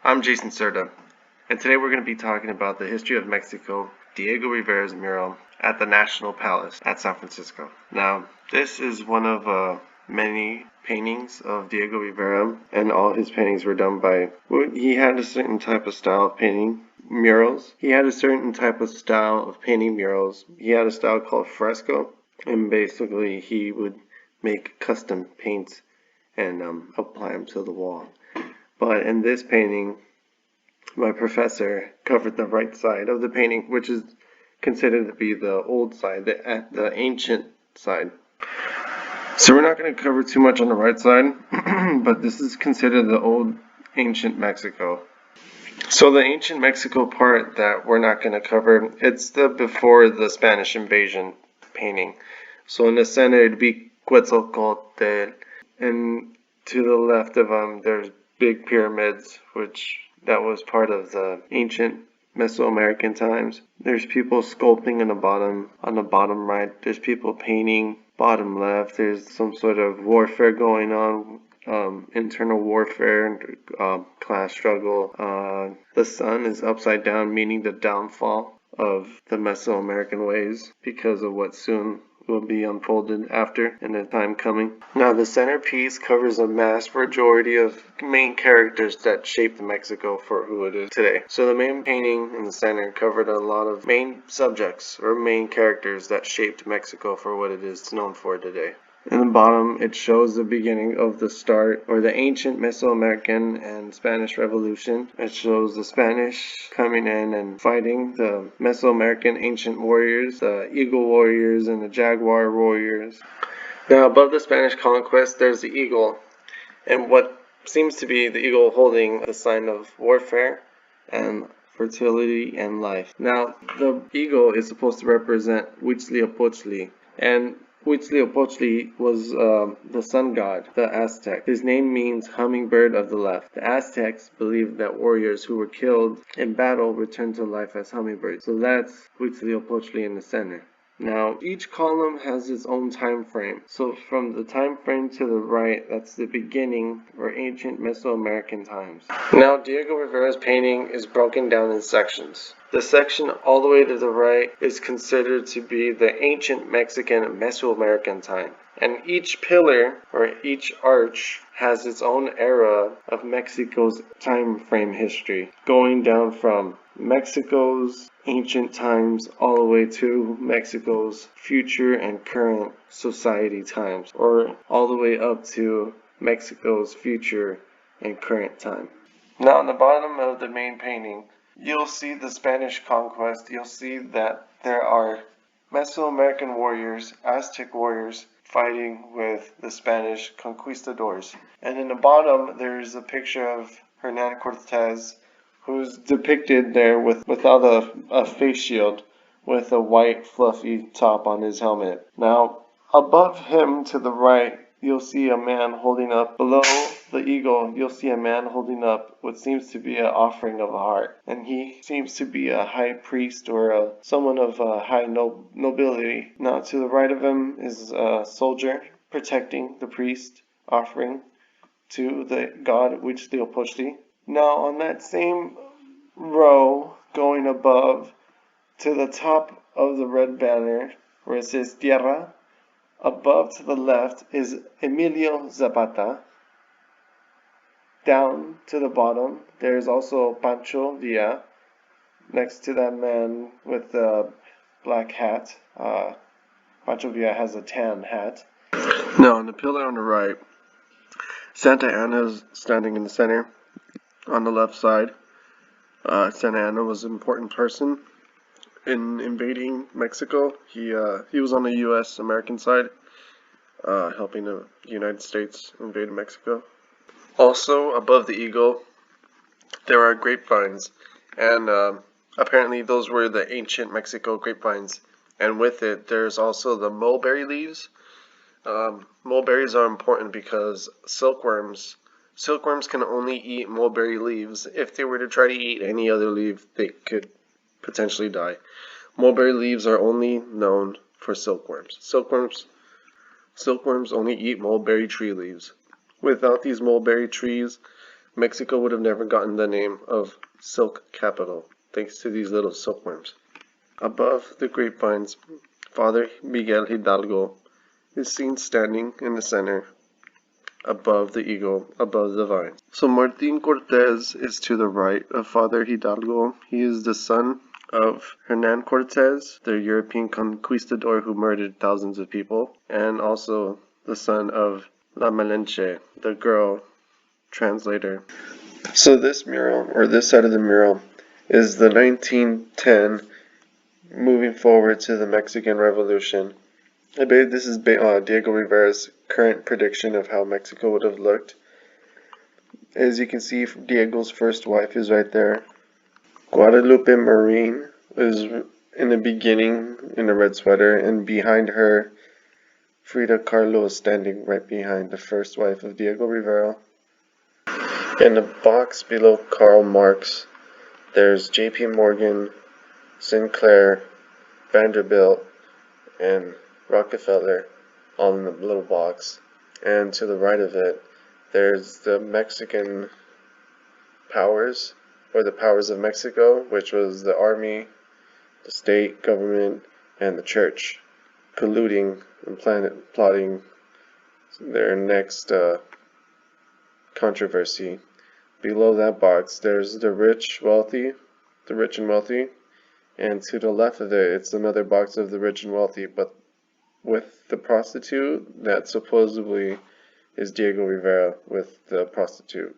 I'm Jason Cerda, and today we're going to be talking about the history of Mexico, Diego Rivera's mural at the National Palace at San Francisco. Now, this is one of many paintings of Diego Rivera, and all his paintings were done by, he had a certain type of style of painting murals. He had a certain type of style of painting murals. He had a style called fresco, and basically he would make custom paints and apply them to the wall. But in this painting, my professor covered the right side of the painting, which is considered to be the old side, the ancient side. So we're not going to cover too much on the right side, but this is considered the old ancient Mexico. So the ancient Mexico part that we're not going to cover, it's the before the Spanish invasion painting. So in the center it'd be Quetzalcoatl, and to the left of them there's big pyramids, which that was part of the ancient Mesoamerican times. There's people sculpting on the bottom right. There's people painting bottom left. There's some sort of warfare going on, internal warfare, class struggle. The sun is upside down, meaning the downfall of the Mesoamerican ways because of what soon will be unfolded after in the time coming. Now the centerpiece covers a vast majority of main characters that shaped Mexico for who it is today. So the main painting in the center covered a lot of main subjects or main characters that shaped Mexico for what it is known for today. In the bottom, it shows the beginning of the start, or the ancient Mesoamerican and Spanish Revolution. It shows the Spanish coming in and fighting the Mesoamerican ancient warriors, the Eagle warriors and the Jaguar warriors. Now, above the Spanish conquest, there's the eagle, and what seems to be the eagle holding the sign of warfare and fertility and life. Now, the eagle is supposed to represent Huitzilopochtli, and Huitzilopochtli was the sun god, the Aztec. His name means hummingbird of the left. The Aztecs believed that warriors who were killed in battle returned to life as hummingbirds. So that's Huitzilopochtli in the center. Now, each column has its own time frame. So from the time frame to the right, that's the beginning or ancient Mesoamerican times. Now, Diego Rivera's painting is broken down in sections. The section all the way to the right is considered to be the ancient Mexican Mesoamerican time. And each pillar or each arch has its own era of Mexico's time frame history, going down from Mexico's ancient times all the way to Mexico's future and current society times, or all the way up to Mexico's future and current time. Now, on the bottom of the main painting, you'll see the Spanish conquest. You'll see that there are Mesoamerican warriors, Aztec warriors, fighting with the Spanish conquistadors. And in the bottom, there's a picture of Hernan Cortez, who's depicted there without a face shield, with a white fluffy top on his helmet. Now, above him to the right, you'll see a man holding up, below the eagle, you'll see a man holding up what seems to be an offering of a heart. And he seems to be a high priest or someone of high nobility. Now, to the right of him is a soldier protecting the priest offering to the god Huitzilopochtli. Now, on that same row, going above, to the top of the red banner, where it says Tierra, above to the left is Emilio Zapata. Down to the bottom, there's also Pancho Villa, next to that man with the black hat. Pancho Villa has a tan hat. Now, on the pillar on the right, Santa Anna is standing in the center. On the left side, Santa Anna was an important person in invading Mexico. He was on the U.S. American side, helping the United States invade Mexico. Also, above the eagle, there are grapevines, and apparently those were the ancient Mexico grapevines. And with it, there's also the mulberry leaves. Mulberries are important because silkworms can only eat mulberry leaves. If they were to try to eat any other leaf, they could potentially die. Mulberry leaves are only known for silkworms. Silkworms only eat mulberry tree leaves. Without these mulberry trees, Mexico would have never gotten the name of Silk Capital, thanks to these little silkworms. Above the grapevines, Father Miguel Hidalgo is seen standing in the center, above the eagle, above the vine. So Martin Cortez is to the right of Father Hidalgo. He is the son of Hernan Cortez, the European conquistador who murdered thousands of people, and also the son of La Malinche, the girl translator. So this mural, or this side of the mural, is the 1910 moving forward to the Mexican Revolution. This is Diego Rivera's current prediction of how Mexico would have looked. As you can see, Diego's first wife is right there. Guadalupe Marin is in the beginning in a red sweater, and behind her, Frida Kahlo is standing right behind the first wife of Diego Rivera. In the box below Karl Marx, there's J.P. Morgan, Sinclair, Vanderbilt, and Rockefeller all in the little box. And to the right of it, there's the Mexican powers, or the powers of Mexico, which was the army, the state government, and the church, colluding and plotting their next controversy. Below that box, there's the rich and wealthy, and to the left of it, it's another box of the rich and wealthy, but with the prostitute that supposedly is Diego Rivera with the prostitute.